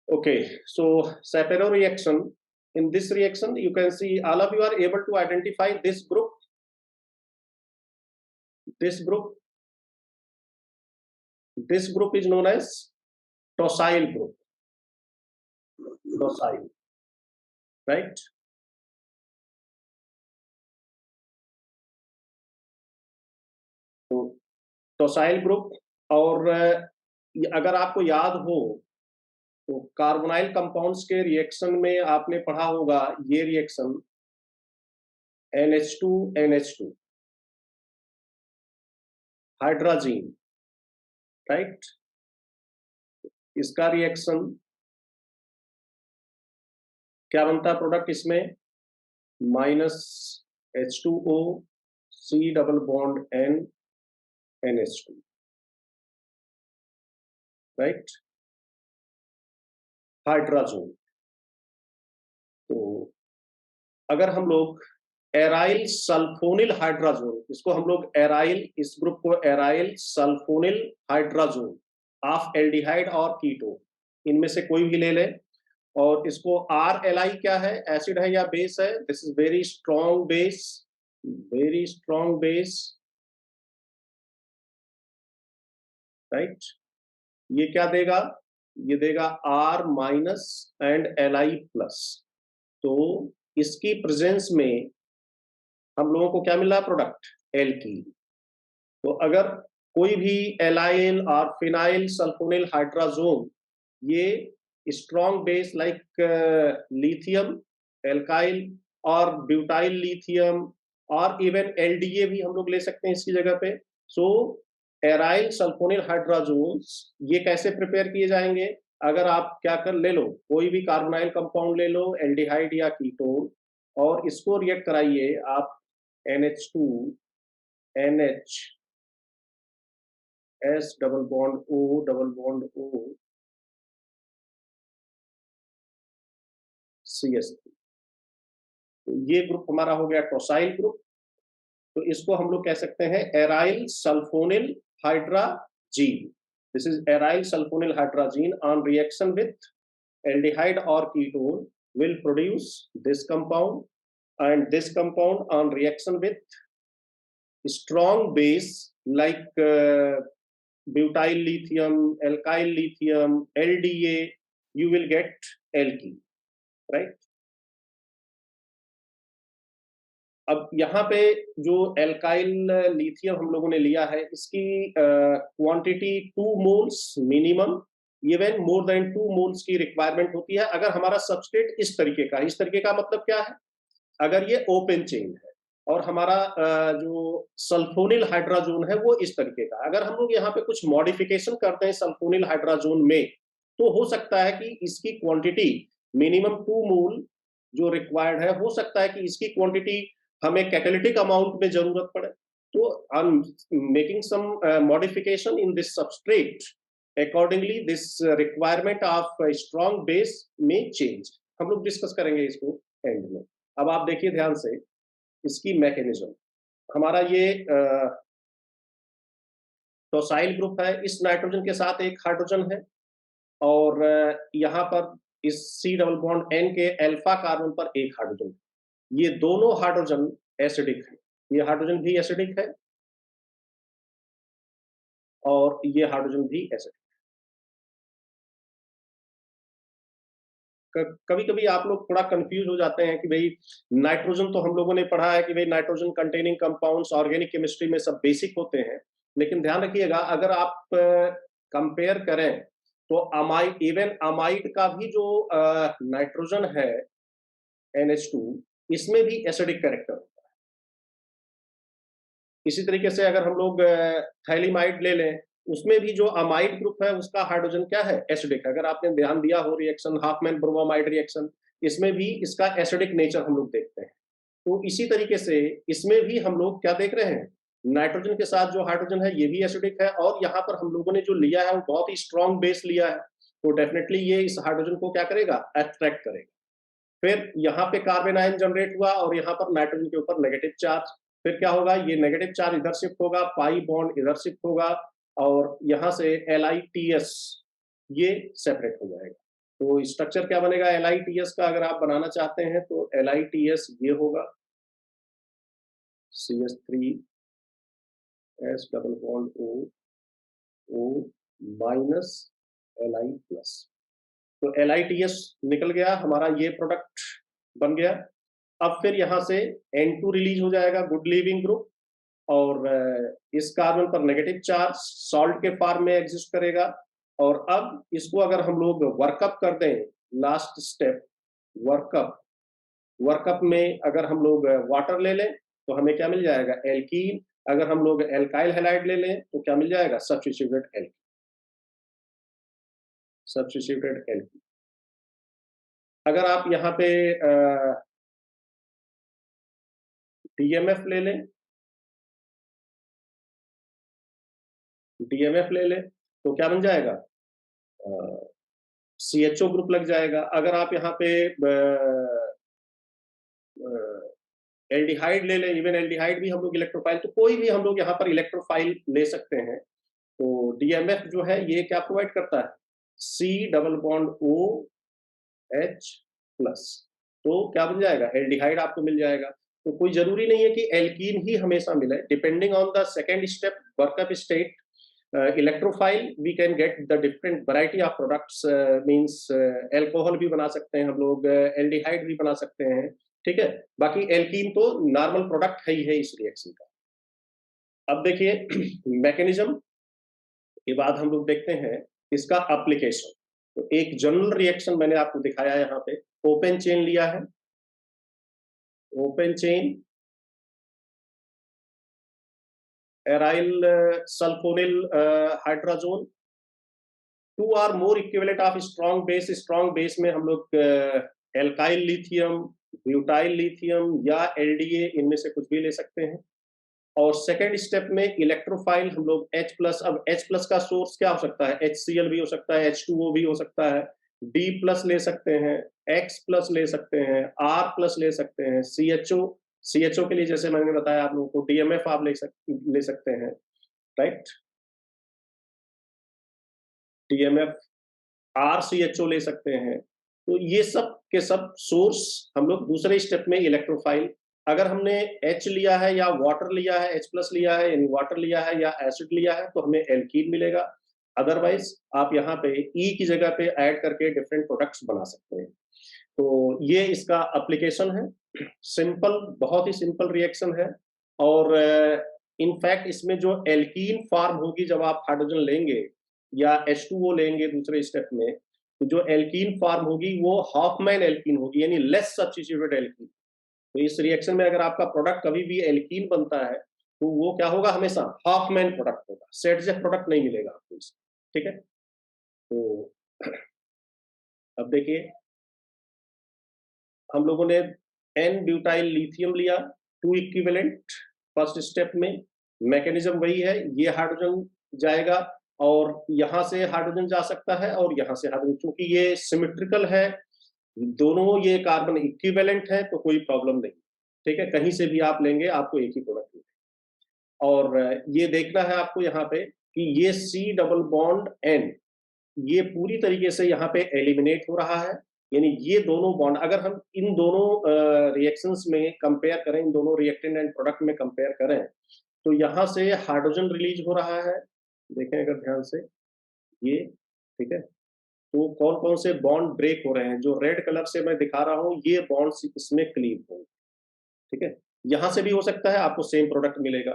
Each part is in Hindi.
Okay, so Shapiro reaction. In this reaction, you can see all of you are able to identify this group. This group. This group is known as tosyl group. Tosyl, right? तो टोसाइल ग्रुप। और अगर आपको याद हो तो कार्बोनाइल कंपाउंड्स के रिएक्शन में आपने पढ़ा होगा ये रिएक्शन NH2 हाइड्रोजीन, राइट। इसका रिएक्शन क्या बनता है प्रोडक्ट इसमें? -H2O C double bond N NH2, right, hydrogen. तो अगर हम लोग एराइल सल्फोनिल हाइड्रोजन, इसको हम लोग एराइल, इस ग्रुप को aryl sulphonyl hydrogen of aldehyde और कीटोन, इनमें से कोई भी ले लें, और इसको RLI क्या है, एसिड है या बेस है? This is very strong base, very strong base, right. ये क्या देगा? ये देगा R minus and Li plus. तो इसकी प्रेजेंस में हम लोगों को क्या मिल रहा है प्रोडक्ट? एल्कीन। तो अगर कोई भी एलाइल और फिनाइल सल्फोनिल हाइड्रोजन, ये strong base like lithium, alkyl और ब्यूटाइल लिथियम और इवन LDA भी हम लोग ले सकते हैं इसकी जगह पे। सो एराइल सल्फोनिल हाइड्रोजन्स ये कैसे प्रिपेयर किए जाएंगे? अगर आप क्या कर ले लो, कोई भी कार्बोनाइल कंपाउंड ले लो, एल्डिहाइड या कीटोन, और इसको रिएक्ट कराइए आप NH2 NH S double bond O CH3। तो ये ग्रुप हमारा हो गया टोसाइल ग्रुप। तो इसको हम लोग कह सकते हैं aryl sulphonyl hydrazine. This is aryl sulphonyl hydrazine on reaction with aldehyde और ketone will produce this compound, and this compound on reaction with strong base like butyl lithium, alkyl lithium, LDA, you will get alkene, right? अब यहाँ पे जो एल्काइल लिथियम हम लोगों ने लिया है, इसकी quantity 2 moles minimum, even more than 2 moles की रिक्वायरमेंट होती है अगर हमारा सबस्ट्रेट इस तरीके का। इस तरीके का मतलब क्या है? अगर ये ओपन चेन है और हमारा जो सल्फोनिल हाइड्रोजन है वो इस तरीके का, अगर हम लोग यहाँ पे कुछ मॉडिफिकेशन करते हैं सल्फोनिल हाइड्रोजन में, तो हो सकता है कि इसकी क्वांटिटी मिनिमम 2 मोल जो रिक्वायर्ड है, हो सकता है कि इसकी क्वांटिटी हमें कैटालिटिक अमाउंट में जरूरत पड़े। तो I am making some modification in this substrate, accordingly this requirement of strong base में चेंज। हम लोग डिस्कस करेंगे इसको एंड में। अब आप देखिए ध्यान से इसकी मैकेनिज्म। हमारा ये टोसाइल ग्रुप है, इस नाइट्रोजन के साथ एक हाइड्रोजन है, और यहाँ पर इस C डबल बॉन्ड N के अल्फा कार्बन पर एक हाइड्रोजन। ये दोनों हाइड्रोजन एसिडिक है, ये हाइड्रोजन भी एसिडिक है और ये हाइड्रोजन भी एसिडिक। कभी कभी आप लोग थोड़ा कंफ्यूज हो जाते हैं कि भाई नाइट्रोजन तो हम लोगों ने पढ़ा है कि भाई nitrogen containing compounds organic chemistry में सब बेसिक होते हैं, लेकिन ध्यान रखिएगा अगर आप कंपेयर करें तो अमाइड, इवन अमाइड का भी जो नाइट्रोजन है NH2, इसमें भी एसिडिक कैरेक्टर होता है। इसी तरीके से अगर हम लोग थैलिमाइड ले लें, उसमें भी जो अमाइड ग्रुप है उसका हाइड्रोजन क्या है? एसिडिक। अगर आपने ध्यान दिया हो रिएक्शन हाफमैन ब्रोमामाइड रिएक्शन, इसमें भी इसका एसिडिक नेचर हम लोग देखते हैं। तो इसी तरीके से इसमें भी हम लोग क्या देख रहे हैं? नाइट्रोजन के साथ जो हाइड्रोजन है ये भी एसिडिक है, और यहाँ पर हम लोगों ने जो लिया है वो बहुत ही स्ट्रॉन्ग बेस लिया है, तो डेफिनेटली ये इस हाइड्रोजन को क्या करेगा? अट्रैक्ट करेगा। फिर यहाँ पे कार्बन आयन जनरेट हुआ और यहाँ पर नाइट्रोजन के ऊपर नेगेटिव चार्ज, फिर क्या होगा? ये नेगेटिव चार्ज इधर शिफ्ट होगा, पाई बॉन्ड इधर शिफ्ट होगा, और यहाँ से LITS ये सेपरेट हो जाएगा। तो स्ट्रक्चर क्या बनेगा LiTS का, अगर आप बनाना चाहते हैं तो LiTS ये होगा CH3 double bond O minus Li+। तो LiTS निकल गया हमारा, ये प्रोडक्ट बन गया। अब फिर यहां से N2 रिलीज हो जाएगा, गुड लीविंग ग्रुप, और इस कार्बन पर नेगेटिव चार्ज सॉल्ट के फॉर्म में एग्जिस्ट करेगा। और अब इसको अगर हम लोग वर्कअप कर दें, लास्ट स्टेप वर्कअप, वर्कअप में अगर हम लोग वाटर ले लें तो हमें क्या मिल जाएगा एल्कीन। अगर हम लोग एल्काइल हैलाइड ले लें तो क्या मिल जाएगा सब्स्टिट्यूटेड एल्कीन, सब्स्टिट्यूटेड एल्कीन। अगर आप यहाँ पे DMF ले लें, DMF ले लें तो क्या बन जाएगा CHO ग्रुप लग जाएगा। अगर आप यहाँ पे एल्डिहाइड ले लें, इवन एल्डिहाइड भी हम लोग इलेक्ट्रोफाइल, तो कोई भी हम लोग यहाँ पर इलेक्ट्रोफाइल ले सकते हैं। तो DMF जो है ये क्या प्रोवाइड करता है C डबल बॉन्ड OH+, तो क्या बन जाएगा एल्डिहाइड आपको मिल जाएगा। तो कोई जरूरी नहीं है कि एल्कीन ही हमेशा मिले, depending on the second step workup state electrophile we can get the different variety of products, means alcohol भी बना सकते हैं हम लोग, एल्डिहाइड भी बना सकते हैं, ठीक है। बाकी एल्कीन तो नॉर्मल प्रोडक्ट है ही है इस रिएक्शन का। अब देखिए मैकेनिज्म के बाद हम लोग देखते हैं इसका एप्लीकेशन। तो एक जनरल रिएक्शन मैंने आपको दिखाया है यहाँ पे, ओपन चेन लिया है, open chain aryl sulfonyl hydrazone, two or more equivalent of strong base. Strong base में हम लोग एल्काइल लिथियम, ब्यूटाइल लिथियम या LDA, इनमें से कुछ भी ले सकते हैं। और सेकेंड स्टेप में इलेक्ट्रोफाइल हम लोग H+, अब H+ का सोर्स क्या हो सकता है, HCl भी हो सकता है, H2O भी हो सकता है, D+ ले सकते हैं, X+ ले सकते हैं, R+ ले सकते हैं, CHO के लिए जैसे मैंने बताया आप लोगों को DMF आप ले सकते हैं, राइट, DMF, RCHO ले सकते हैं। तो ये सब के सब सोर्स हम लोग दूसरे स्टेप में इलेक्ट्रोफाइल, अगर हमने H लिया है या वाटर लिया है, H+ लिया है यानी वाटर लिया है या एसिड लिया है तो हमें एल्कीन मिलेगा। अदरवाइज आप यहाँ पे E की जगह पे ऐड करके डिफरेंट प्रोडक्ट्स बना सकते हैं। तो ये इसका एप्लीकेशन है, सिंपल, बहुत ही सिंपल रिएक्शन है। और इनफैक्ट इसमें जो एल्कीन फॉर्म होगी जब आप हाइड्रोजन लेंगे या H2O लेंगे दूसरे स्टेप में, तो जो एल्कीन फॉर्म होगी वो हाफमैन एल्कीन होगी, यानी लेस सब्स्टिट्यूटेड एल्कीन। तो इस रिएक्शन में अगर आपका प्रोडक्ट कभी भी एल्कीन बनता है तो वो क्या होगा, हमेशा हाफमैन प्रोडक्ट होगा, सेटजेफ प्रोडक्ट नहीं मिलेगा आपको इसमें, ठीक है। तो अब देखिए हम लोगों ने एन ब्यूटाइल लिथियम लिया, टू इक्विवेलेंट फर्स्ट स्टेप में, मैकेनिज्म वही है, ये हाइड्रोजन जाएगा और यहां से हाइड्रोजन जा सकता है और यहां से हाइड्रोजन, क्योंकि ये सिमेट्रिकल है, दोनों ये कार्बन इक्विवेलेंट है तो कोई प्रॉब्लम नहीं, ठीक है, कहीं से भी आप लेंगे आपको एक ही प्रोडक्ट मिलेगा। और ये देखना है आपको यहाँ पे कि ये C डबल बॉन्ड N ये पूरी तरीके से यहाँ पे एलिमिनेट हो रहा है, यानी ये दोनों बॉन्ड अगर हम इन दोनों रिएक्शंस में कंपेयर करें, इन दोनों रिएक्टेंट एंड प्रोडक्ट में कंपेयर करें, तो यहाँ से हाइड्रोजन रिलीज हो रहा है, देखें अगर ध्यान से ये, ठीक है। तो कौन कौन से बॉन्ड ब्रेक हो रहे हैं, जो रेड कलर से मैं दिखा रहा हूँ ये बॉन्ड्स इसमें क्लीव होंगे, ठीक है। यहाँ से भी हो सकता है आपको सेम प्रोडक्ट मिलेगा।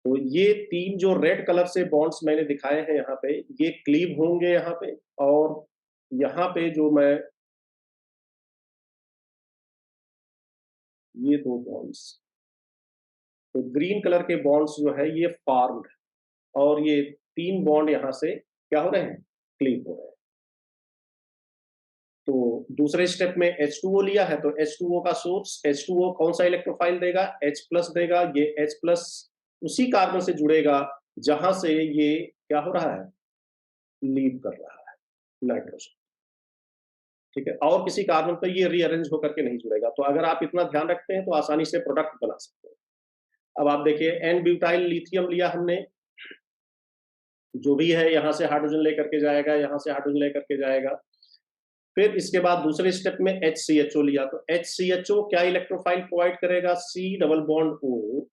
तो ये तीन जो रेड कलर से बॉन्ड्स मैंने दिखाए हैं यहाँ पे, ये क्लीव होंगे यहाँ पे, और यहाँ पे जो मैं ये दो बॉन्ड्स, तो ग्रीन कलर के बॉन्ड्स जो है ये फॉर्म्ड है और ये तीन बॉन्ड यहाँ से क्या हो रहे हैं, क्लीव हो रहे हैं। तो दूसरे स्टेप में H2O लिया है तो H2O का सोर्स, H2O कौन सा इलेक्ट्रोफाइल देगा, H+ देगा, ये H+ उसी कार्बन से जुड़ेगा जहां से ये क्या हो रहा है, लीव कर रहा है नाइट्रोजन, ठीक है, और किसी कार्बन पर ये रीअरेंज होकर के नहीं जुड़ेगा। तो अगर आप इतना ध्यान रखते हैं तो आसानी से प्रोडक्ट बना सकते हैं। अब आप देखिए एन ब्यूटाइल लिथियम लिया हमने, जो भी है यहाँ से हाइड्रोजन लेकर के जाएगा, यहाँ से हाइड्रोजन लेकर के जाएगा, फिर इसके बाद दूसरे स्टेप में HCHO लिया, तो HCHO क्या इलेक्ट्रोफाइल प्रोवाइड करेगा? C double bond O,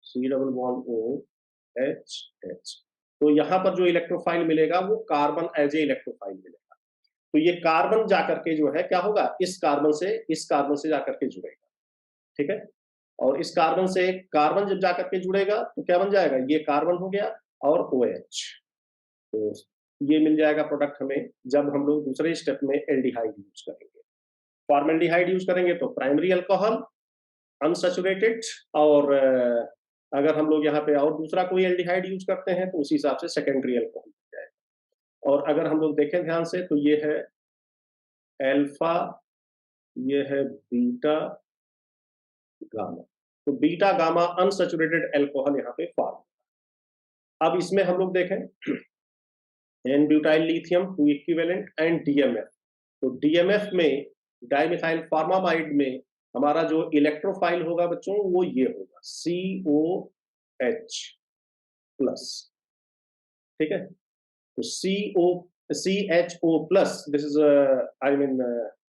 C double bond O H H। तो यहाँ पर जो इलेक्ट्रोफाइल मिलेगा वो कार्बन एज ए इलेक्ट्रोफाइल मिलेगा। तो ये कार्बन जाकर के जो है क्या होगा, इस कार्बन से जाकर के जुड़ेगा, ठीक है। और इस कार्बन से कार्बन जब जाकर के जुड़ेगा तो क्या बन जाएगा, ये कार्बन हो गया और OH। तो ये मिल जाएगा प्रोडक्ट हमें जब हम लोग दूसरे स्टेप में एल्डिहाइड यूज करेंगे। फॉर्मेल्डिहाइड यूज करेंगे तो प्राइमरी अल्कोहल अनसैचुरेटेड, और अगर हम लोग यहाँ पे और दूसरा कोई एल्डिहाइड यूज करते हैं तो उसी हिसाब से सेकेंडरी अल्कोहल मिल जाएगा। और अगर हम लोग देखें ध्यान से तो ये है एल्फा, ये है बीटा गामा। तो बीटा गामा अनसैचुरेटेड अल्कोहल यहाँ पे फॉर्म। अब इसमें हम लोग देखें n butyl lithium 2 equivalent and DMF। तो DMF में डाइमिथाइल फॉर्मामाइड में हमारा जो इलेक्ट्रोफाइल होगा बच्चों वो ये होगा COH प्लस, ठीक है। तो CHO plus, this is I mean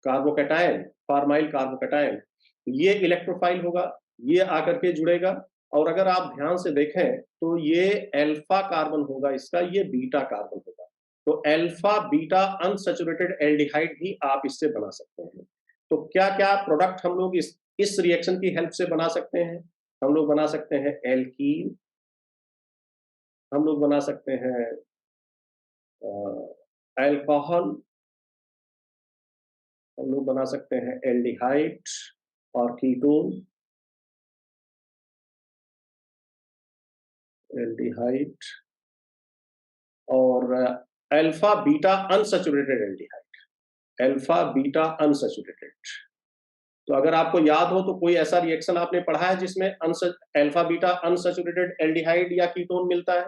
carbocation, formyl carbocation, ये इलेक्ट्रोफाइल होगा, ये आकर के जुड़ेगा। और अगर आप ध्यान से देखें तो ये अल्फा कार्बन होगा इसका, ये बीटा कार्बन होगा। तो अल्फा बीटा अनसैचुरेटेड एल्डिहाइड भी आप इससे बना सकते हैं। तो क्या क्या प्रोडक्ट हम लोग इस रिएक्शन की हेल्प से बना सकते हैं? हम लोग बना सकते हैं एल्कीन, हम लोग बना सकते हैं अल्कोहल, हम लोग बना सकते हैं एल्डिहाइड और कीटोन, एल्डिहाइड और alpha beta unsaturated aldehyde, alpha beta unsaturated. तो अगर आपको याद हो तो कोई ऐसा रिएक्शन आपने पढ़ा है जिसमें अल्फा बीटा अनसैचुरेटेड एल्डिहाइड या कीटोन मिलता है?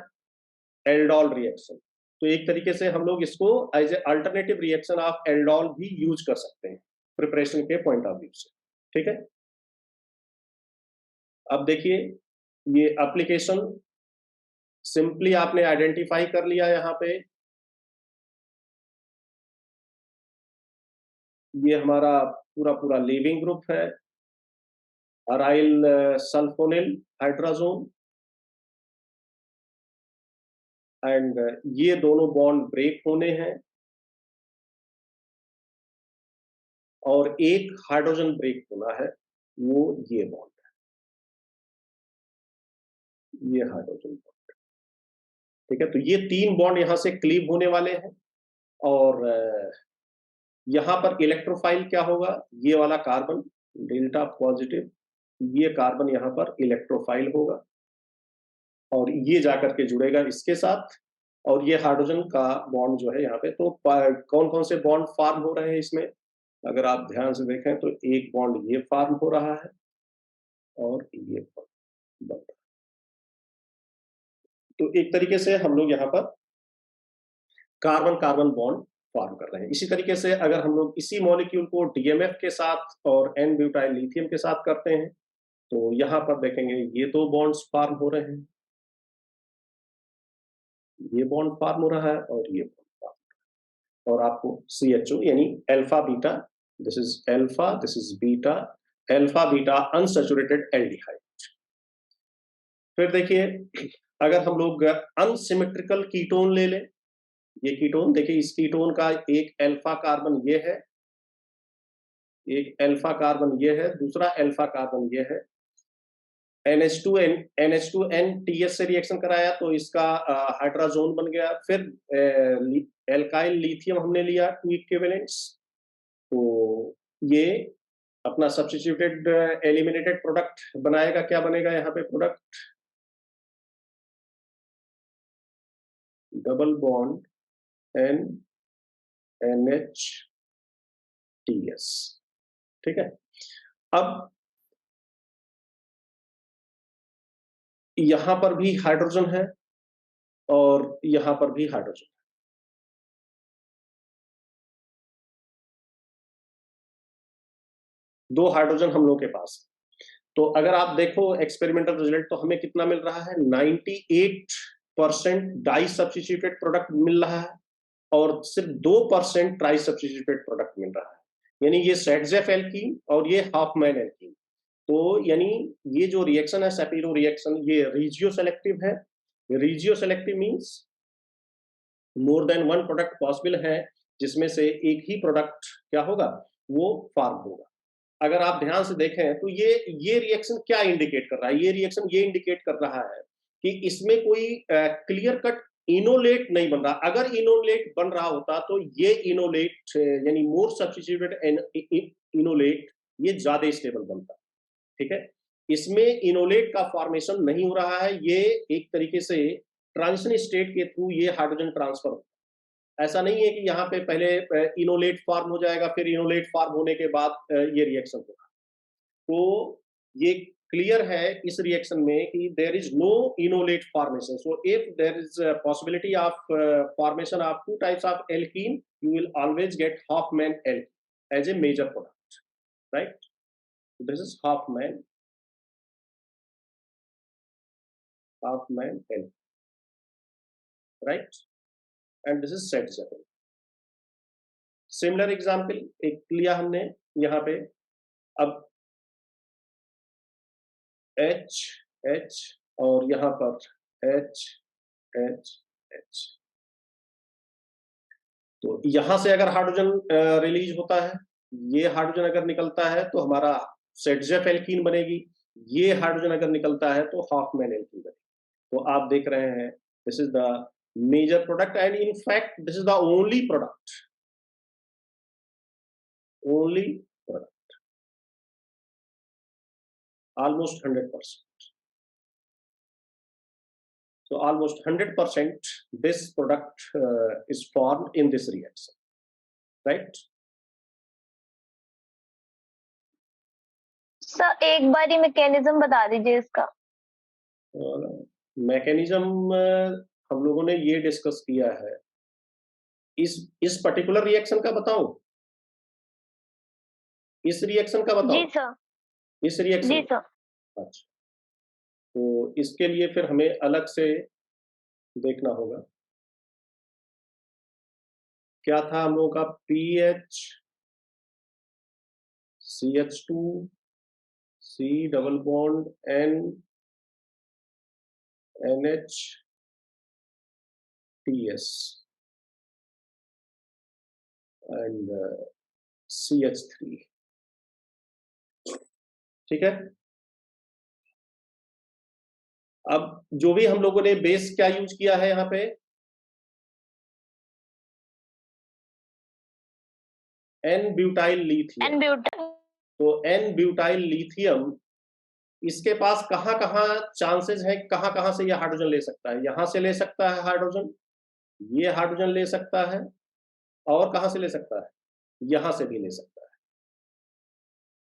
Aldol reaction. तो एक तरीके से हम लोग इसको as a alternative reaction of aldol भी यूज कर सकते हैं प्रिपरेशन के पॉइंट ऑफ व्यू से, ठीक है। अब देखिए ये एप्लीकेशन सिंपली आपने आइडेंटिफाई कर लिया यहाँ पे, ये हमारा पूरा पूरा लीविंग ग्रुप है, अराइल सल्फोनिल हाइड्राजोन, एंड ये दोनों बॉन्ड ब्रेक होने हैं और एक हाइड्रोजन ब्रेक होना है, वो ये बॉन्ड है, ये हाइड्रोजन बॉन्ड, ठीक है। तो ये 3 बॉन्ड यहां से क्लीव होने वाले हैं और यहां पर इलेक्ट्रोफाइल क्या होगा, ये वाला कार्बन डेल्टा पॉजिटिव, ये कार्बन यहां पर इलेक्ट्रोफाइल होगा और ये जाकर के जुड़ेगा इसके साथ, और ये हाइड्रोजन का बॉन्ड जो है यहाँ पे। तो कौन कौन से बॉन्ड फॉर्म हो रहे हैं इसमें, अगर आप ध्यान से देखें तो एक बॉन्ड ये फॉर्म हो रहा है और ये बन रहा है। तो एक तरीके से हम लोग यहाँ पर कार्बन कार्बन बॉन्ड फॉर्म कर रहे हैं। इसी तरीके से अगर हम लोग इसी मॉलिक्यूल को DMF के साथ और एन ब्यूटाइल लिथियम के साथ करते हैं तो यहाँ पर देखेंगे ये 2 बॉन्ड्स फॉर्म हो रहे हैं, ये बॉन्ड फॉर्म हो रहा है और ये बॉन्ड फॉर्म, और आपको CHO यानी alpha beta, this is alpha, this is beta, alpha beta unsaturated aldehyde. फिर देखिए अगर हम लोग अनसिमेट्रिकल कीटोन ले लें, ये कीटोन देखिए, इस कीटोन का एक अल्फा कार्बन ये है, एक अल्फा कार्बन ये है, दूसरा अल्फा कार्बन ये है, NH2N से रिएक्शन कराया तो इसका हाइड्राजोन बन गया। फिर एल्काइल लिथियम हमने लिया 2 इक्विवेलेंट्स, तो ये अपना सब्स्टिट्यूटेड एलिमिनेटेड प्रोडक्ट बनाएगा। क्या बनेगा यहाँ पे प्रोडक्ट, डबल बॉन्ड NHTS, ठीक है। अब यहां पर भी हाइड्रोजन है और यहां पर भी हाइड्रोजन है, दो हाइड्रोजन हम लोग के पास। तो अगर आप देखो एक्सपेरिमेंटल रिजल्ट तो हमें कितना मिल रहा है, 98% डाई सब्स्टिट्यूटेड प्रोडक्ट मिल रहा है। और सिर्फ 2% ट्राई सब्स्टिट्यूटेड प्रोडक्ट मिल रहा है, यानी ये सेटजेफ एल्कीन और ये हाफमैन एल्कीन। तो यानी ये जो रिएक्शन है सैपिरो रिएक्शन, ये रीजियो सेलेक्टिव है। Regioselective means more than one product possible है, जिसमें से एक ही प्रोडक्ट क्या होगा, वो फॉर्म होगा। अगर आप ध्यान से देखें तो ये रिएक्शन क्या इंडिकेट कर रहा है, ये रिएक्शन ये इंडिकेट कर रहा है कि इसमें कोई क्लियर कट इनोलेट नहीं बन रहा। अगर इनोलेट बन रहा होता तो ये इनोलेट यानी मोर सब्स्टिट्यूटेड इनोलेट ये ज्यादा स्टेबल बनता। ठीक है, इसमें इनोलेट का फॉर्मेशन नहीं हो रहा है, ये एक तरीके से ट्रांजिशन स्टेट के थ्रू ये हाइड्रोजन ट्रांसफर होता है। ऐसा नहीं है कि यहाँ पे पहले इनोलेट फॉर्म हो जाएगा, फिर इनोलेट फॉर्म होने के बाद ये रिएक्शन होगा। तो ये क्लियर है इस रिएक्शन में कि there is no enolate formation. So if there is possibility of formation of two types of alkene, you will always get Hofmann alkene as a major product, right? This is Hofmann alkene, right? And this is set. Similar example एक लिया हमने यहाँ पे। अब H H और यहाँ पर H H H, तो यहां से अगर हाइड्रोजन रिलीज होता है, ये हाइड्रोजन अगर निकलता है तो हमारा सेटजेफ एल्कीन बनेगी। ये हाइड्रोजन अगर निकलता है तो हाफमैन एल्कीन बनेगी। तो आप देख रहे हैं this is the major product and in fact this is the only product, only product, almost 100%. So almost 100% this product is formed in this reaction, right? Sir एक बार ही मैकेनिज्म बता दीजिए इसका। मैकेनिज्म हम लोगों ने ये डिस्कस किया है। इस पर्टिकुलर रिएक्शन का बताऊं, इस रिएक्शन का बताऊं? जी सर। इस रिएक्शन, जी सर। अच्छा, तो इसके लिए फिर हमें अलग से देखना होगा। क्या था हम लोगों का, PH CH2 C double bond N NH TS and CH3। ठीक है, अब जो भी हम लोगों ने बेस क्या यूज किया है यहाँ पे, एन ब्यूटाइल लिथियम। तो एन ब्यूटाइल लिथियम, इसके पास कहाँ कहाँ चांसेस है, कहाँ कहाँ से ये हाइड्रोजन ले सकता है? यहां से ले सकता है हाइड्रोजन, ये हाइड्रोजन ले सकता है, और कहां से ले सकता है, यहां से भी ले सकता है।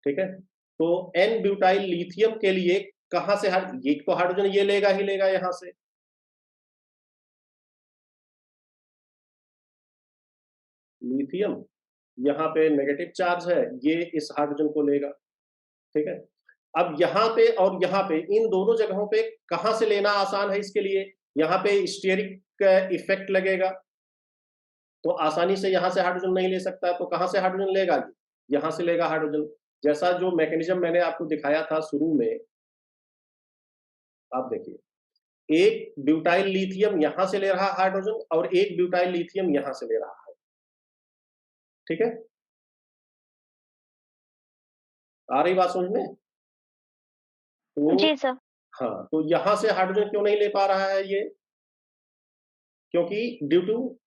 ठीक है, तो एन ब्यूटाइल लिथियम के लिए कहां से ये तो हाइड्रोजन ये लेगा ही लेगा यहां से, लिथियम यहाँ पे नेगेटिव चार्ज है, ये इस हाइड्रोजन को लेगा। ठीक है, अब यहाँ पे और यहाँ पे इन दोनों जगहों पे कहां से लेना आसान है इसके लिए, यहाँ पे स्टीयरिक इफेक्ट लगेगा, तो आसानी से यहां से हाइड्रोजन नहीं ले सकता, तो कहां से हाइड्रोजन लेगा, यहां से लेगा हाइड्रोजन। जैसा जो मैकेनिज्म मैंने आपको दिखाया था शुरू में, आप देखिए, एक ब्यूटाइल लिथियम यहां से ले रहा है हाइड्रोजन और एक ब्यूटाइल लिथियम यहां से ले रहा है। ठीक है, आ रही बात समझ में? तो जी सर। हाँ, तो यहां से हाइड्रोजन क्यों नहीं ले पा रहा है ये, क्योंकि ड्यू टू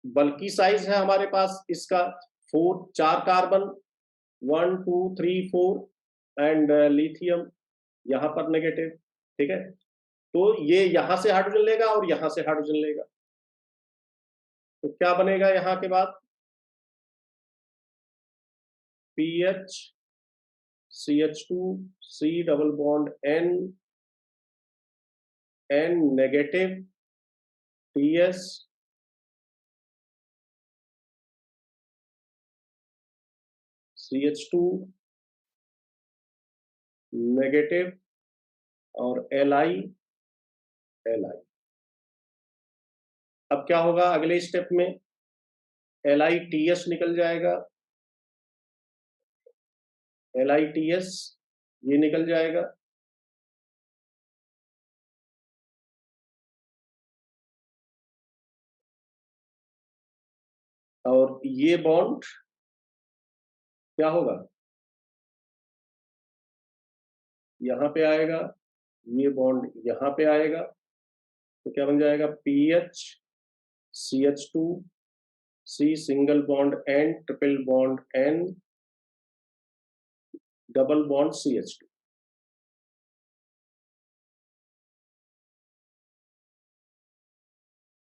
बल्कि साइज है हमारे पास इसका, 4 कार्बन, 1 2 3 4 एंड लिथियम यहाँ पर नेगेटिव। ठीक है, तो ये यहां से हाइड्रोजन लेगा और यहां से हाइड्रोजन लेगा, तो क्या बनेगा यहां के बाद, PH CH2 C double bond N negative TS CH2 negative और Li। अब क्या होगा अगले स्टेप में, LITS निकल जाएगा, LITS ये निकल जाएगा, और ये बॉन्ड क्या होगा, यहां पे आएगा, ये बॉन्ड यहां पे आएगा, तो क्या बन जाएगा, PH CH2 C single bond N triple bond N double bond CH2।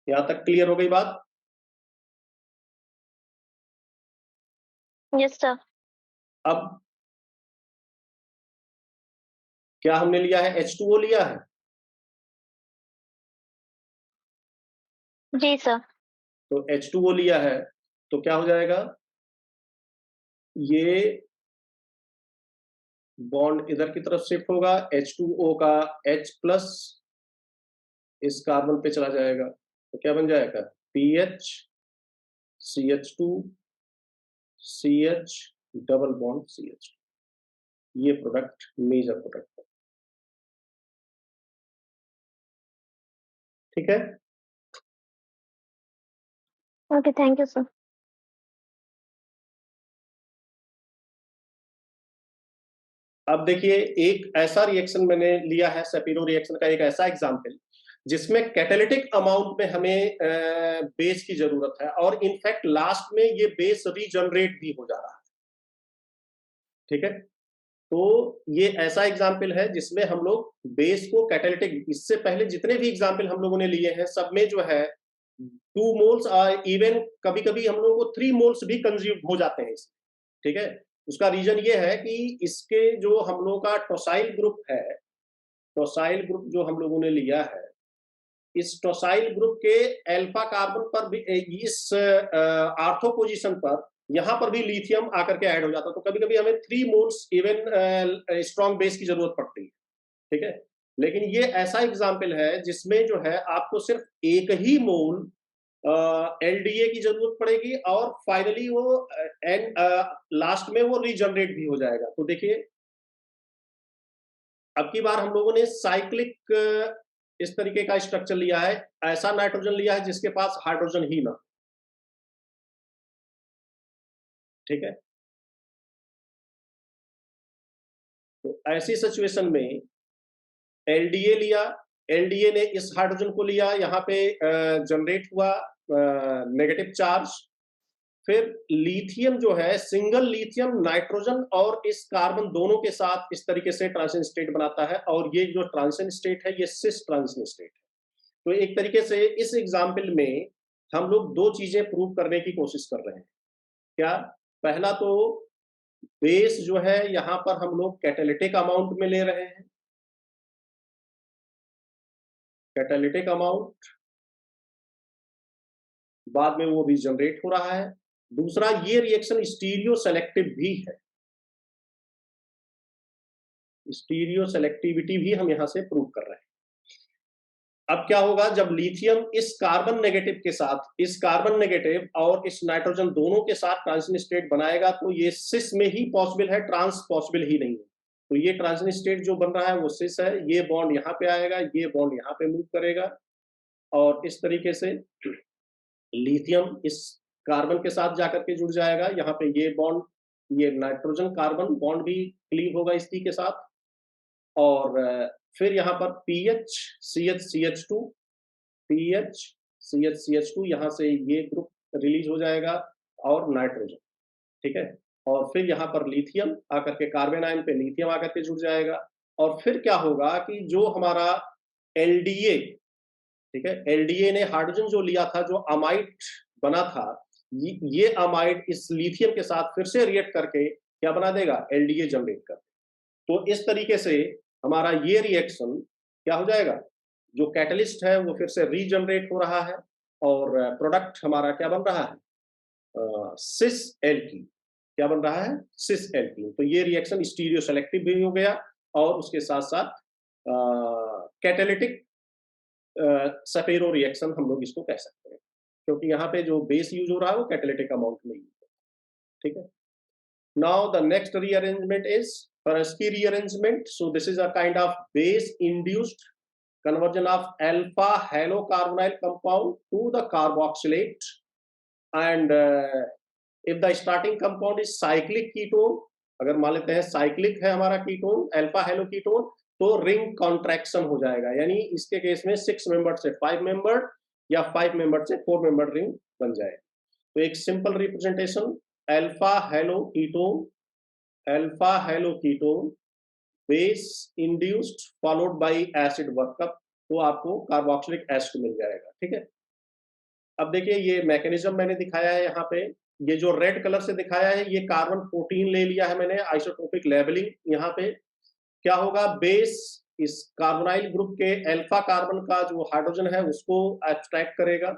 यहां तक क्लियर हो गई बात? Yes sir. अब क्या हमने लिया है, H2O लिया है, जी सर। तो H2O लिया है, तो क्या हो जाएगा, ये बॉन्ड इधर की तरफ शिफ्ट होगा, H2O का H प्लस इस कार्बन पे चला जाएगा, तो क्या बन जाएगा, PH CH2 CH double bond CH, ये प्रोडक्ट मेजर प्रोडक्ट है। ठीक है, ओके, थैंक यू सर। अब देखिए एक ऐसा रिएक्शन मैंने लिया है, सेपिरो रिएक्शन का एक ऐसा एग्जांपल जिसमें कैटालिटिक अमाउंट में हमें बेस की जरूरत है, और इनफैक्ट लास्ट में ये बेस रीजनरेट भी हो जा रहा है। ठीक है, तो ये ऐसा एग्जाम्पल है जिसमें हम लोग बेस को कैटालिटिक, इससे पहले जितने भी एग्जाम्पल हम लोगों ने लिए हैं सब में जो है 2 मोल्स, इवन कभी कभी हम लोगों को 3 मोल्स भी कंज्यूम हो जाते हैं इसमें। ठीक है, उसका रीजन ये है कि इसके जो हम लोगों का टोसाइल ग्रुप है, टोसाइल ग्रुप जो हम लोगों ने लिया है, इस टोसाइल ग्रुप के अल्फा कार्बन पर भी, इस आर्थो पोजीशन पर यहां पर भी लिथियम आकर के ऐड हो जाता है, तो कभी कभी हमें 3 मोल्स इवन स्ट्रॉन्ग बेस की जरूरत पड़ती है। ठीक है, लेकिन ये ऐसा एग्जाम्पल है जिसमें जो है आपको सिर्फ एक ही मोल LDA की जरूरत पड़ेगी, और फाइनली वो एंड लास्ट में वो रीजनरेट भी हो जाएगा। तो देखिए अब की बार हम लोगों ने साइक्लिक इस तरीके का स्ट्रक्चर लिया है, ऐसा नाइट्रोजन लिया है जिसके पास हाइड्रोजन ही ना। ठीक है, तो ऐसी सिचुएशन में LDA लिया, LDA ने इस हाइड्रोजन को लिया, यहाँ पे जनरेट हुआ नेगेटिव चार्ज, फिर लिथियम जो है, सिंगल लिथियम नाइट्रोजन और इस कार्बन दोनों के साथ इस तरीके से ट्रांजिशन स्टेट बनाता है, और ये जो ट्रांजिशन स्टेट है ये सिस ट्रांजिशन स्टेट है। तो एक तरीके से इस एग्जाम्पल में हम लोग दो चीजें प्रूव करने की कोशिश कर रहे हैं। क्या, पहला तो बेस जो है यहां पर हम लोग कैटालिटिक अमाउंट में ले रहे हैं, कैटालिटिक अमाउंट, बाद में वो भी जनरेट हो रहा है। दूसरा, ये रिएक्शन स्टीरियो सेलेक्टिव भी है, स्टीरियो सेलेक्टिविटी भी हम यहां से प्रूव कर रहे हैं। अब क्या होगा, जब लिथियम इस कार्बन नेगेटिव के साथ, इस कार्बन नेगेटिव और इस नाइट्रोजन दोनों के साथ ट्रांजिशन स्टेट बनाएगा, तो ये सिस में ही पॉसिबल है, ट्रांस पॉसिबल ही नहीं है। तो ये ट्रांजिशन स्टेट जो बन रहा है वो सिस है, ये बॉन्ड यहाँ पे आएगा, ये बॉन्ड यहाँ पे मूव करेगा, और इस तरीके से लिथियम इस कार्बन के साथ जाकर के जुड़ जाएगा, यहाँ पे ये बॉन्ड, ये नाइट्रोजन कार्बन बॉन्ड भी क्लीव होगा इसी के साथ, और फिर यहाँ पर PH CH CH2 PH CH यहाँ से ये ग्रुप रिलीज हो जाएगा, और नाइट्रोजन। ठीक है, और फिर यहाँ पर लिथियम आकर के कार्बन आयन पे लिथियम आकर के जुड़ जाएगा, और फिर क्या होगा कि जो हमारा LDA, ठीक है, LDA ने हाइड्रोजन जो लिया था, जो अमाइड बना था, ये अमाइड इस लिथियम के साथ फिर से रिएक्ट करके क्या बना देगा, LDA जनरेट कर। तो इस तरीके से हमारा ये रिएक्शन क्या हो जाएगा, जो कैटलिस्ट है वो फिर से रीजनरेट हो रहा है, और प्रोडक्ट हमारा क्या बन रहा है, सिस एल्कीन, क्या बन रहा है, सिस एल्कीन। तो ये रिएक्शन स्टीरियो सेलेक्टिव भी हो गया, और उसके साथ साथ कैटालिटिक सेपेरो रिएक्शन हम लोग इसको कह सकते हैं। क्योंकि यहाँ पे जो बेस यूज हो रहा है वो कैटालिटिक अमाउंट में यूज है, ठीक है। Now the next rearrangement is Paraski rearrangement. So this is a kind of base induced conversion of alpha halocarbonyl compound to the carboxylate, and if the starting compound is cyclic ketone, अगर मान लेते हैं साइक्लिक है हमारा कीटोन अल्फा हेलो कीटोन, तो रिंग कॉन्ट्रैक्शन हो जाएगा, यानी इसके केस में 6 मेंबर से 5 मेंबर या 5 मेंबर से 4 मेंबर रिंग बन जाए। तो एक simple representation, alpha hello ketone, alpha hello ketone base induced followed by acid workup, तो आपको कार्बोक्सिलिक एसिड मिल जाएगा, ठीक है। अब देखिए ये मैकेनिज्म मैंने दिखाया है यहाँ पे, ये जो रेड कलर से दिखाया है ये कार्बन 14 ले लिया है मैंने, आइसोटोपिक लेबलिंग। यहाँ पे क्या होगा, बेस इस कार्बोनाइल ग्रुप के अल्फा कार्बन का जो हाइड्रोजन है उसको एब्स्ट्रैक्ट करेगा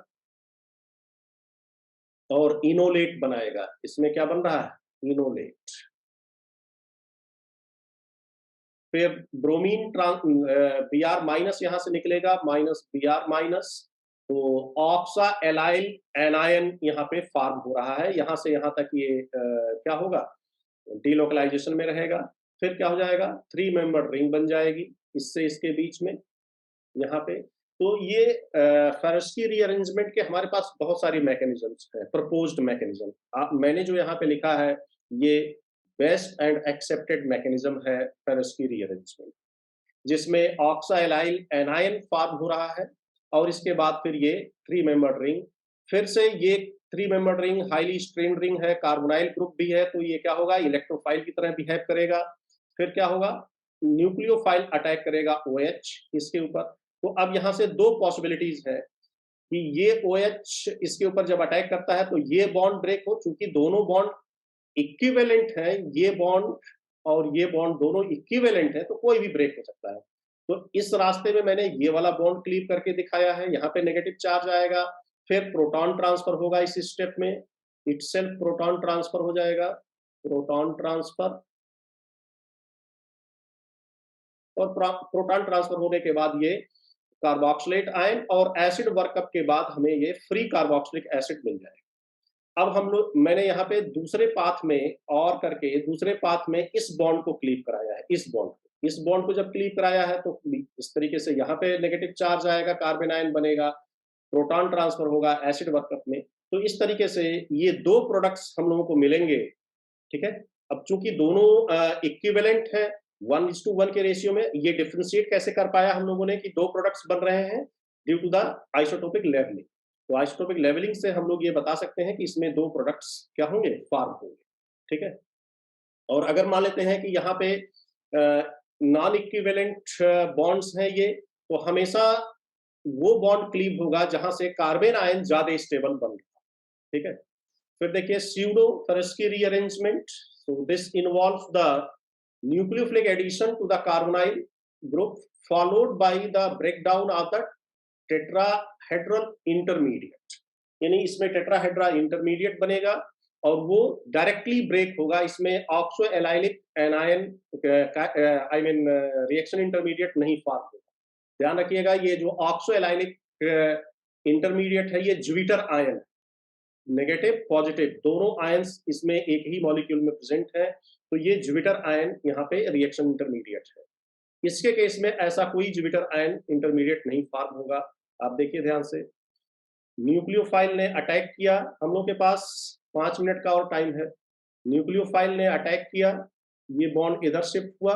और इनोलेट बनाएगा। इसमें क्या बन रहा है, इनोलेट। फिर ब्रोमीन Br माइनस यहां से निकलेगा, माइनस Br माइनस, तो ऑक्सा एलाइल एनायन यहाँ पे फॉर्म हो रहा है, यहां से यहां तक ये क्या होगा, डीलोकलाइजेशन में रहेगा। फिर क्या हो जाएगा, 3 मेंबर रिंग बन जाएगी इससे इसके बीच में यहाँ पे। तो ये फेरेस्की रीअरेंजमेंट के हमारे पास बहुत सारी मैकेनिज्म्स हैं, प्रपोज्ड मैकेनिज्म। मैंने जो यहाँ पे लिखा है ये बेस्ट एंड एक्सेप्टेड मैकेनिज्म है फेरेस्की रीअरेंजमेंट, जिसमें ऑक्साइलाइल एनायन फॉर्म हो रहा है और इसके बाद फिर ये 3 मेंबर रिंग, फिर से ये 3 member ring highly strain ring है, कार्बोनाइल ग्रुप भी है, तो ये क्या होगा, इलेक्ट्रोफाइल की तरह बिहेव करेगा। फिर क्या होगा, न्यूक्लियोफाइल अटैक करेगा OH इसके ऊपर। तो अब यहाँ से 2 पॉसिबिलिटीज है कि ये OH इसके ऊपर जब अटैक करता है तो ये बॉन्ड ब्रेक हो, चूंकि दोनों बॉन्ड इक्विवेलेंट है, ये बॉन्ड और ये बॉन्ड दोनों इक्विवेलेंट है, तो कोई भी ब्रेक हो सकता है। तो इस रास्ते में मैंने ये वाला बॉन्ड क्लीव करके दिखाया है, यहाँ पे नेगेटिव चार्ज आएगा, फिर प्रोटॉन ट्रांसफर होगा इस स्टेप में, इटसेल्फ प्रोटॉन ट्रांसफर हो जाएगा, प्रोटॉन ट्रांसफर, और प्रोटॉन ट्रांसफर होने के बाद ये कार्बोक्सिलेट आयन और एसिड वर्कअप के बाद हमें ये फ्री कार्बोक्सिलिक एसिड मिल जाएगा। अब हम लोग, मैंने यहाँ पे दूसरे पाथ में और करके दूसरे पाथ में इस बॉन्ड को क्लीव कराया है, इस बॉन्ड को जब क्लीव कराया है तो इस तरीके से यहाँ पे नेगेटिव चार्ज आएगा, कार्बन आयन बनेगा, प्रोटॉन ट्रांसफर होगा एसिड वर्कअप में। तो इस तरीके से ये 2 प्रोडक्ट्स हम लोगों को मिलेंगे, ठीक है। अब चूंकि दोनों इक्विवेलेंट है 1:1 के रेशियो में, ये डिफ्रेंशिएट कैसे कर पाया हम लोगों ने कि 2 प्रोडक्ट्स बन रहे हैं, due to the isotopic labelling. तो आइसोटोपिक लेवलिंग से हम लोग ये बता सकते हैं कि इसमें 2 प्रोडक्ट्स क्या होंगे, फॉर्म होंगे, ठीक है। और अगर मान लेते हैं कि यहाँ पे नॉन इक्विवेलेंट बॉन्ड्स हैं ये, तो हमेशा वो बॉन्ड क्लीव होगा जहां से कार्बन आयन ज्यादा स्टेबल बन रहा, ठीक है। फिर देखिए pseudo Favorskii rearrangement, so this involves the nucleophilic addition to the carbonyl group followed by the breakdown of the tetrahedral intermediate, यानी इसमें टेट्राहेड्रा इंटरमीडिएट बनेगा और वो डायरेक्टली ब्रेक होगा, इसमें oxo allylic anion I mean reaction intermediate नहीं फॉर्म होगा। ध्यान रखिएगा ये जो ऑक्सो एलाइलिक इंटरमीडिएट है ये ज्विटर आयन, नेगेटिव पॉजिटिव दोनों आयंस इसमें एक ही मॉलिक्यूल में प्रेजेंट है, तो ये ज्विटर आयन यहाँ पे रिएक्शन इंटरमीडिएट है। इसके केस में ऐसा कोई ज्विटर आयन इंटरमीडिएट नहीं फॉर्म होगा। आप देखिए ध्यान से, न्यूक्लियोफाइल ने अटैक किया, हम लोग के पास 5 मिनट का और टाइम है। न्यूक्लियोफाइल ने अटैक किया, ये बॉन्ड इधर शिफ्ट हुआ,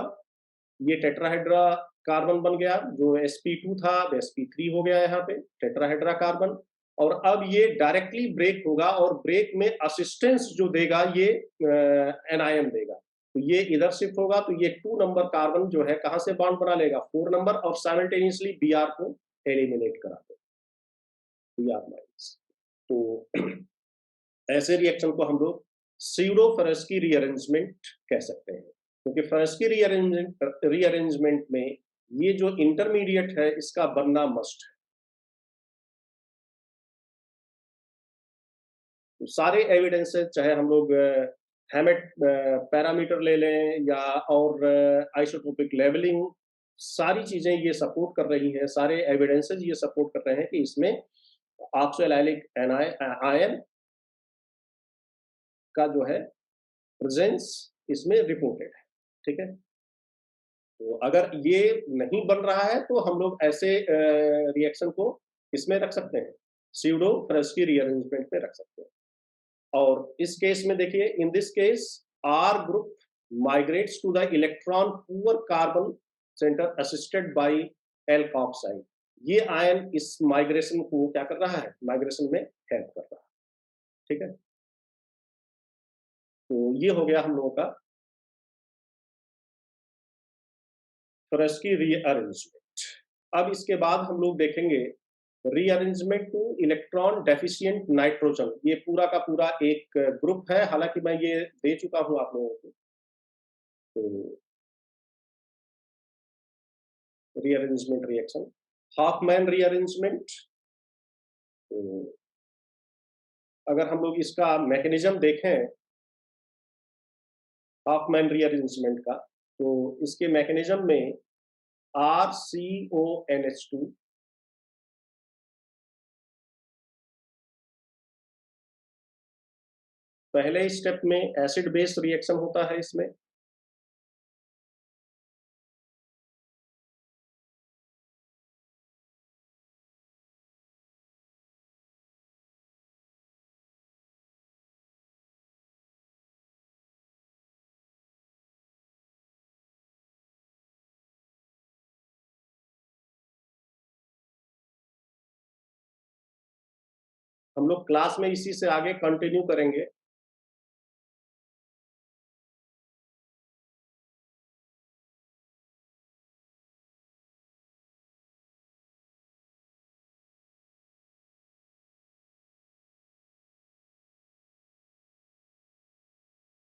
ये टेट्राहेड्रा कार्बन बन गया, जो sp2 था sp3 हो गया यहाँ पे टेट्राहेड्रा कार्बन, और अब ये डायरेक्टली ब्रेक होगा और ब्रेक में असिस्टेंस जो देगा ये एनायन देगा, तो ये इधर शिफ्ट होगा, तो ये 2 नंबर कार्बन जो है कहां से बॉन्ड बना लेगा, 4 नंबर, और साइमल्टेनियसली Br को एलिमिनेट करा दे, Br माइनस। तो ऐसे रिएक्शन को हम लोग स्यूडो फेरेस्की रीअरेंजमेंट कह सकते हैं, क्योंकि फेरेस्की रीअरेंजमेंट में ये जो इंटरमीडिएट है इसका बनना मस्ट है। तो सारे एविडेंसेस, चाहे हम लोग हैमेट पैरामीटर ले लें या और आइसोटोपिक लेवलिंग, सारी चीजें ये सपोर्ट कर रही हैं, सारे एविडेंसेस ये सपोर्ट कर रहे हैं कि इसमें ऑक्सोएलाइलिक आयन का जो है प्रेजेंस इसमें रिपोर्टेड है। ठीक है, तो अगर ये नहीं बन रहा है तो हम लोग ऐसे रिएक्शन को इसमें रख सकते हैं, स्यूडो फ्रेस्की रीअरेंजमेंट में रख सकते हैं। और इस केस में देखिए, in this case R group migrates to the electron poor carbon centre assisted by alkoxide. ये आयन इस माइग्रेशन को क्या कर रहा है, माइग्रेशन में हेल्प कर रहा है। ठीक है, तो ये हो गया हम लोगों का फ्रेस्की रीअरेंजमेंट। अब इसके बाद हम लोग देखेंगे rearrangement two electron deficient nitrogen. ये पूरा का पूरा एक ग्रुप है, हालांकि मैं ये दे चुका हूं आप लोगों को। तो रीअरेंजमेंट रिएक्शन, हॉफमैन रीअरेंजमेंट। तो अगर हम लोग इसका मैकेनिज्म देखें हॉफमैन रीअरेंजमेंट का, तो इसके मैकेनिज्म में RCONH2 पहले स्टेप में एसिड बेस रिएक्शन होता है। इसमें हम लोग क्लास में इसी से आगे कंटिन्यू करेंगे।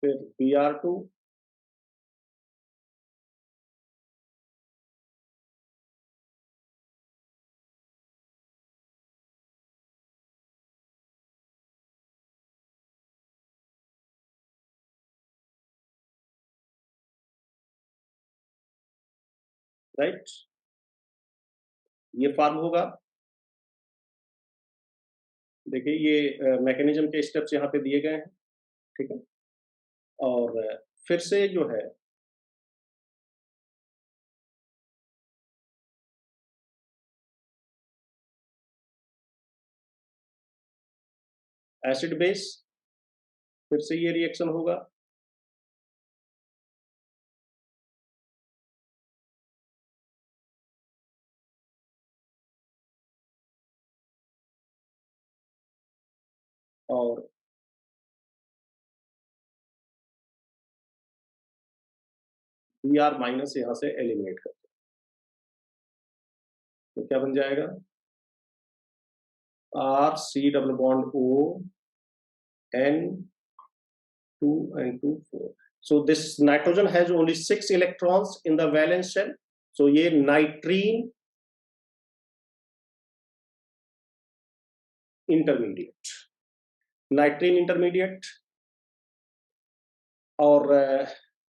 फिर Br2, राइट, ये फॉर्म होगा। देखिए ये मैकेनिज्म के स्टेप्स यहाँ पे दिए गए हैं। ठीक है, और फिर से जो है एसिड बेस, फिर से ये रिएक्शन होगा। और Br माइनस यहाँ से एलिमिनेट कर, तो क्या बन जाएगा, RC double bond O N2 and 2 4। So this nitrogen has only 6 electrons in the valence shell, so ये नाइट्रीन इंटरमीडिएट, नाइट्रीन इंटरमीडिएट। और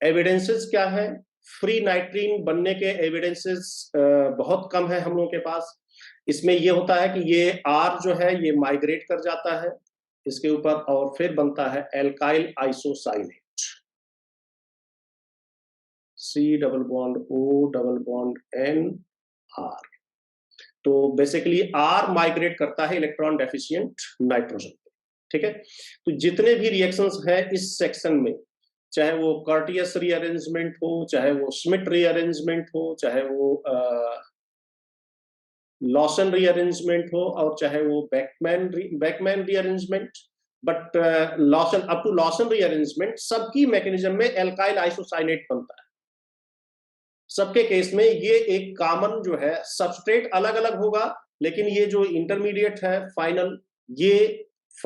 एविडेंसेस क्या है, फ्री नाइट्रीन बनने के एविडेंसेस बहुत कम है हम लोगों के पास। इसमें ये होता है कि ये R जो है ये माइग्रेट कर जाता है इसके ऊपर और फिर बनता है alkyl isocyanate, C double bond O double bond N R। तो बेसिकली R माइग्रेट करता है इलेक्ट्रॉन डेफिशिएंट नाइट्रोजन पे। ठीक है, तो जितने भी रिएक्शंस हैं इस सेक्शन में, चाहे वो कर्टियस रीअरेंजमेंट हो, चाहे वो स्मिट रीअरेंजमेंट हो, चाहे वो लॉसन रीअरेंजमेंट हो, और चाहे वो Beckmann rearrangement, but Lossen up to Lossen rearrangement सबकी मैकेनिज्म में एल्काइल आइसोसाइनेट बनता है। सबके केस में ये एक कॉमन जो है, सबस्ट्रेट अलग अलग होगा लेकिन ये जो इंटरमीडिएट है फाइनल, ये